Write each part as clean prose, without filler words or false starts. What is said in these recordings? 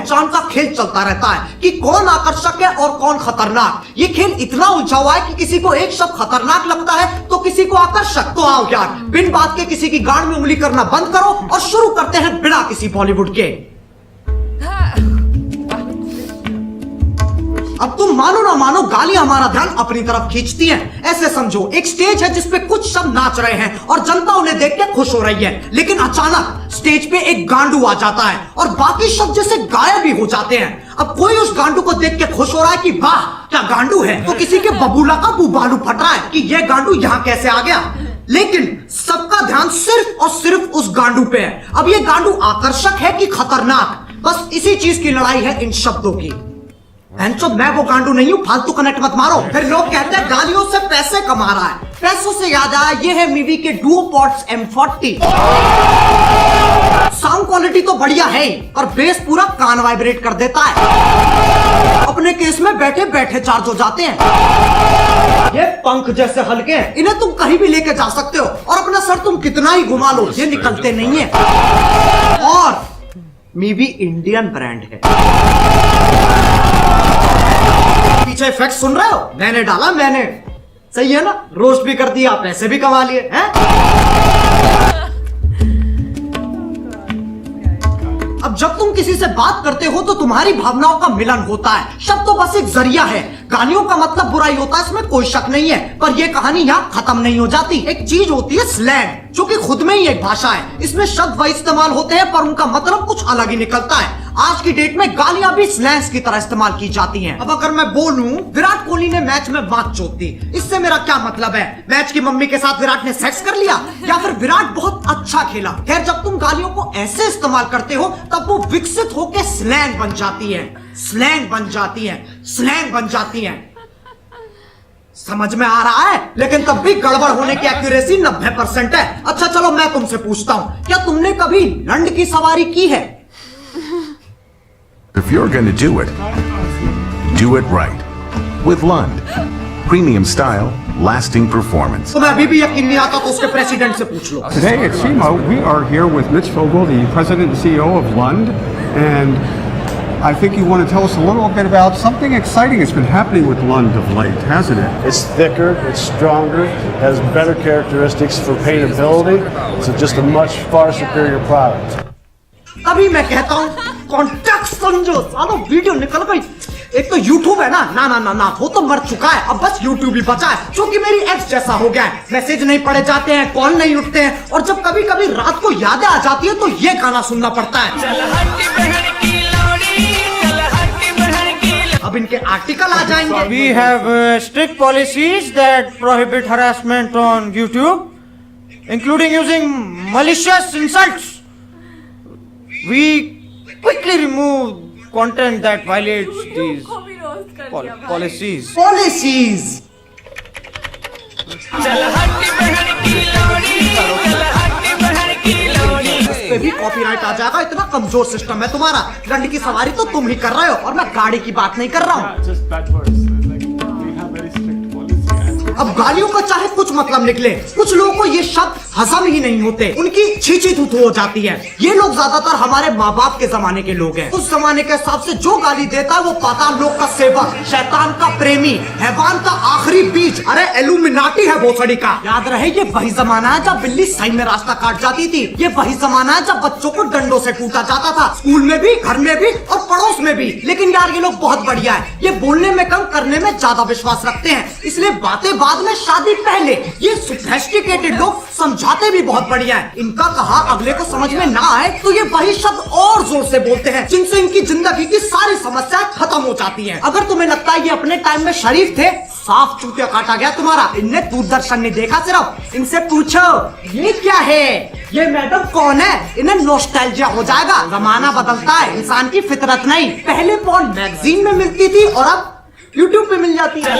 पहचान का खेल चलता रहता है कि कौन आकर्षक है और कौन खतरनाक। ये खेल इतना उलझा हुआ है कि किसी को एक शब्द खतरनाक लगता है तो किसी को आकर्षक। तो आओ यार, बिन बात के किसी की गांड में उंगली करना बंद करो और शुरू करते हैं बिना किसी बॉलीवुड के। अब तुम मानो ना मानो, गालियां हमारा ध्यान अपनी तरफ खींचती हैं। ऐसे समझो एक स्टेज है जिसपे कुछ शब्द नाच रहे हैं और जनता उन्हें देख के खुश हो रही है, लेकिन अचानक स्टेज पे एक गांडू आ जाता है और बाकी शब्द जैसे गायब भी हो जाते हैं। अब कोई उस गांडू को देख के खुश हो रहा है कि वाह क्या गांडू है, तो किसी के बबूला का बुबालू फट रहा है कि यह गांडू यहाँ कैसे आ गया। लेकिन सबका ध्यान सिर्फ और सिर्फ उस गांडू पे है। अब ये गांडू आकर्षक है कि खतरनाक, बस इसी चीज की लड़ाई है इन शब्दों की। मैं वो गांडू नहीं हूं, फालतू कनेक्ट मत मारो। फिर लोग कहते हैं गालियों से पैसे कमा रहा है। पैसों से याद आया, ये है मीवी के डुओपॉड्स M40। साउंड क्वालिटी तो बढ़िया है और बेस पूरा कान वाइब्रेट कर देता है। अपने केस में बैठे बैठे चार्ज हो जाते हैं। ये पंख जैसे हल्के हैं, इन्हें तुम कहीं भी लेके जा सकते हो और अपना सर तुम कितना ही घुमा लो ये निकलते नहीं है। और मीवी इंडियन ब्रांड है। पीछे इफेक्ट सुन रहे हो, मैंने डाला, मैंने। सही है ना, रोस्ट भी कर दिया, पैसे भी कमा लिए हैं। अब जब तुम किसी से बात करते हो तो तुम्हारी भावनाओं का मिलन होता है। शब्द तो बस एक जरिया है। गालियों का मतलब बुराई होता है, इसमें कोई शक नहीं है, पर यह कहानी यहाँ खत्म नहीं हो जाती। एक चीज होती है स्लैंग, जो कि खुद में ही एक भाषा है। इसमें शब्द वही इस्तेमाल होते हैं पर उनका मतलब कुछ अलग ही निकलता है। आज की डेट में गालियां भी स्लैंग्स की तरह इस्तेमाल की जाती हैं। अब अगर मैं बोलूं विराट कोहली ने मैच में बात चोद दी, इससे मेरा क्या मतलब है? मैच की मम्मी के साथ विराट ने सेक्स कर लिया या फिर विराट बहुत अच्छा खेला? खैर, जब तुम गालियों को ऐसे इस्तेमाल करते हो तब वो विकसित होकर स्लैंग बन जाती है, स्लैंग बन जाती है, स्लैंग बन जाती है। समझ में आ रहा है? लेकिन तब भी गड़बड़ होने की एक्यूरेसी 90% है। अच्छा चलो मैं तुमसे पूछता हूं, क्या तुमने कभी लंड की सवारी की है? If you're going to do it right. With Lund. Premium style, lasting performance. तुम्हें अभी भी यकीन नहीं आता तो उसके प्रेसिडेंट से पूछ लो। Today at SEMA, we are here with Mitch Vogel, the president and CEO of Lund, and I think you want to tell us a little bit about something exciting that's been happening with Lund of late, hasn't it? It's thicker, it's stronger, has better characteristics for paintability. It's just a much far superior product. अभी मैं कहता हूँ context समझो, सालो video निकल गई। एक तो YouTube है ना, ना ना ना ना वो तो मर चुका है, अब बस YouTube ही बचा है, जो कि मेरी एक्स जैसा हो गया है। मैसेज नहीं पढ़े जाते हैं, कॉल नहीं उठते हैं, और जब कभी कभी रात को यादें आ जाती है तो ये गाना सुनना पड़ता है। अब इनके आर्टिकल आ जाएंगे। We have strict policies that prohibit harassment on YouTube, including using malicious insults. We quickly remove content that violates these policies. Policies. इस पे भी कॉपीराइट आ जाएगा, इतना कमजोर सिस्टम है तुम्हारा। लंड की सवारी तो तुम ही कर रहे हो और मैं गाड़ी की बात नहीं कर रहा हूँ। अब गालियों का चाहे कुछ मतलब निकले, कुछ लोगों को ये शब्द हजम ही नहीं होते, उनकी छींची थूथू हो जाती है। ये लोग ज्यादातर हमारे माँ बाप के जमाने के लोग हैं। उस जमाने के हिसाब से जो गाली देता है वो पाताल लोक का सेवक, शैतान का प्रेमी, हैवान का आखिरी बीज, अरे एलुमिनाटी है भोसड़ी का। याद रहे ये वही जमाना है जब बिल्ली सही में रास्ता काट जाती थी। ये वही जमाना है जब बच्चों को डंडों से कूटा जाता था, स्कूल में भी, घर में भी और पड़ोस में भी। लेकिन यार ये लोग बहुत बढ़िया है, ये बोलने में कम करने में ज्यादा विश्वास रखते हैं, इसलिए बातें बाद में शादी पहले। ये सोफिस्टिकेटेड लोग समझाते भी बहुत बढ़िया है। इनका कहा अगले को समझ में ना आए तो ये वही शब्द और जोर से बोलते हैं, जिनसे इनकी जिंदगी की सारी समस्याएं खत्म हो जाती हैं। अगर तुम्हें लगता है ये अपने टाइम में शरीफ थे, साफ चूतिया काटा गया तुम्हारा। इनने दूरदर्शन नहीं देखा सिर्फ, इनसे पूछो ये क्या है, ये मैडम कौन है, इन्हें नॉस्टैल्जिया हो जाएगा। जमाना बदलता है, इंसान की फितरत नहीं। पहले पॉर्न मैगजीन में मिलती थी और अब यूट्यूब पे मिल जाती है।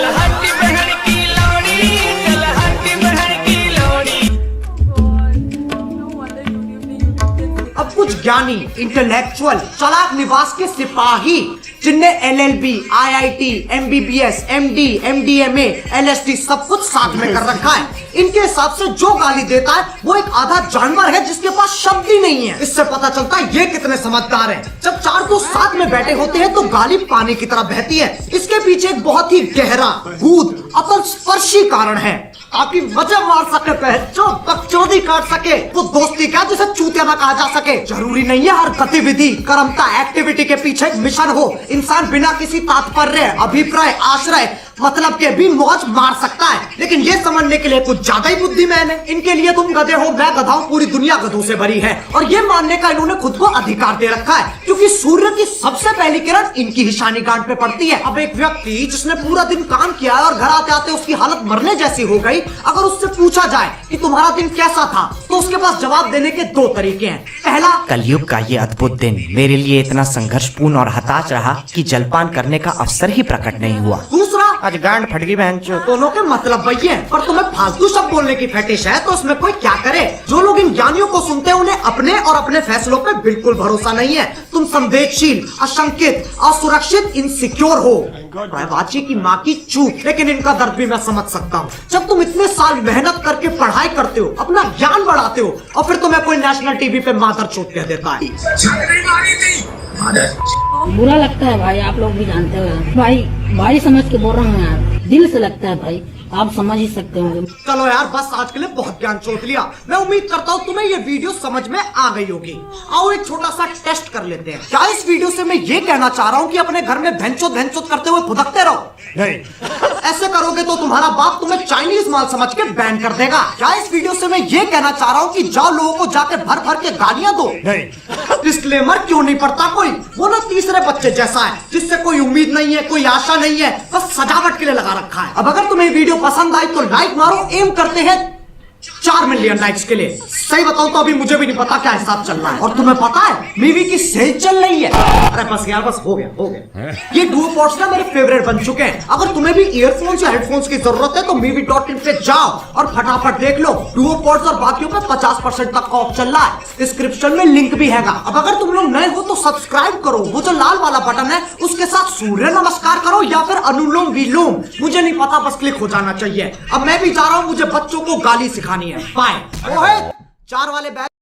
अब कुछ ज्ञानी, इंटेलेक्चुअल, चालाक निवास के सिपाही जिनने LLB, IIT, MBBS, MD, MDMA, LSD सब कुछ साथ में कर रखा है। इनके हिसाब से जो गाली देता है वो एक आधा जानवर है जिसके पास शब्द ही नहीं है। इससे पता चलता है ये कितने समझदार हैं। जब चार दोस्त साथ में बैठे होते हैं तो गाली पानी की तरह बहती है। इसके पीछे एक बहुत ही गहरा, गूढ़, अतल स्पर्शी कारण है, ताकि वजह मार सके, बकचोदी काट सके। वो दोस्ती क्या जिसे चूतिया ना कहा जा सके। जरूरी नहीं है हर गतिविधि, कर्मता, एक्टिविटी के पीछे एक मिशन हो। इंसान बिना किसी तात्पर्य, अभिप्राय, आश्रय, मतलब के भी मौज मार सकता है, लेकिन ये समझने के लिए कुछ ज्यादा ही बुद्धिमान है। इनके लिए तुम गधे हो, मैं गधा हूं, पूरी दुनिया गधों से भरी है। और ये मानने का इन्होंने खुद को अधिकार दे रखा है, क्योंकि सूर्य की सबसे पहली किरण इनकी ही शानी गांठ पे पड़ती है। अब एक व्यक्ति जिसने पूरा दिन काम किया और घर आते आते उसकी हालत मरने जैसी हो गई, अगर उससे पूछा जाए कि तुम्हारा दिन कैसा था, तो उसके पास जवाब देने के दो तरीके हैं। पहला, कलयुग का ये अद्भुत दिन मेरे लिए इतना संघर्षपूर्ण और हताश रहा कि जलपान करने का अवसर ही प्रकट नहीं हुआ। दूसरा, आज गांड फट गई बहन चो। दोनों के मतलब वही है, पर तुम्हें फालतू शब्द बोलने की फेटिश है तो उसमें कोई क्या करे। जो लोग इन ज्ञानियों को सुनते हैं उन्हें अपने और अपने फैसलों पे बिल्कुल भरोसा नहीं है। तुम संवेदनशील, अशंकित, असुरक्षित, इनसिक्योर हो। बाची की माँ की चूक। लेकिन इनका दर्द भी मैं समझ सकता हूँ। जब तुम इतने साल मेहनत करके पढ़ाई करते हो, अपना ज्ञान बढ़ाते हो, और फिर तुम्हें कोई नेशनल टीवी पे मादर चोट कह देता है। बुरा लगता है भाई, आप लोग भी जानते हो भाई। भाई समझ के बोल रहा हूँ यार, दिल से लगता है भाई, आप समझ ही सकते होंगे। चलो यार, बस आज के लिए बहुत ज्ञान चोट लिया। मैं उम्मीद करता हूँ तुम्हें ये वीडियो समझ में आ गई होगी। आओ एक छोटा सा टेस्ट कर लेते हैं। क्या इस वीडियो से मैं ये कहना चाह रहा हूँ कि अपने घर में भैंचोद करते हुए फुदकते रहो? नहीं। ऐसे करोगे तो तुम्हारा बाप तुम्हें चाइनीज माल समझ के बैन कर देगा। क्या इस वीडियो से मैं ये कहना चाह रहा हूँ कि जाओ लोगों को जाके भर भर के गालियां दो? नहीं। डिस्क्लेमर क्यों नहीं पढ़ता कोई? वो ना तीसरे बच्चे जैसा है, जिससे कोई उम्मीद नहीं है, कोई आशा नहीं है, बस सजावट के लिए लगा रखा है। अब अगर तुम्हें वीडियो पसंद आई तो लाइक मारो। एम करते हैं 4 मिलियन लाइक्स के लिए। सही बताऊं तो अभी मुझे भी नहीं पता क्या हिसाब चल रहा है। और तुम्हें पता है मीवी की सेल चल रही है। अरे बस यार, बस हो गया। ये डुओ पॉड्स ना मेरे फेवरेट बन चुके हैं। अगर तुम्हें भी ईयरफोन्स या हेडफोन्स की जरूरत है तो मीवी.in पे जाओ और फटाफट देख लो। डुओ पॉड्स और बाकियों पे 50% तक का ऑफ चल रहा है। डिस्क्रिप्शन में लिंक भी हैगा। अब अगर तुम लोग नए हो तो सब्सक्राइब करो। वो जो लाल वाला बटन है उसके साथ सूर्य नमस्कार करो या फिर अनुलोम विलोम, मुझे नहीं पता, बस क्लिक हो जाना चाहिए। अब मैं भी जा रहा हूँ, मुझे बच्चों को गाली सिखानी है। बाय। 4 वाले बैग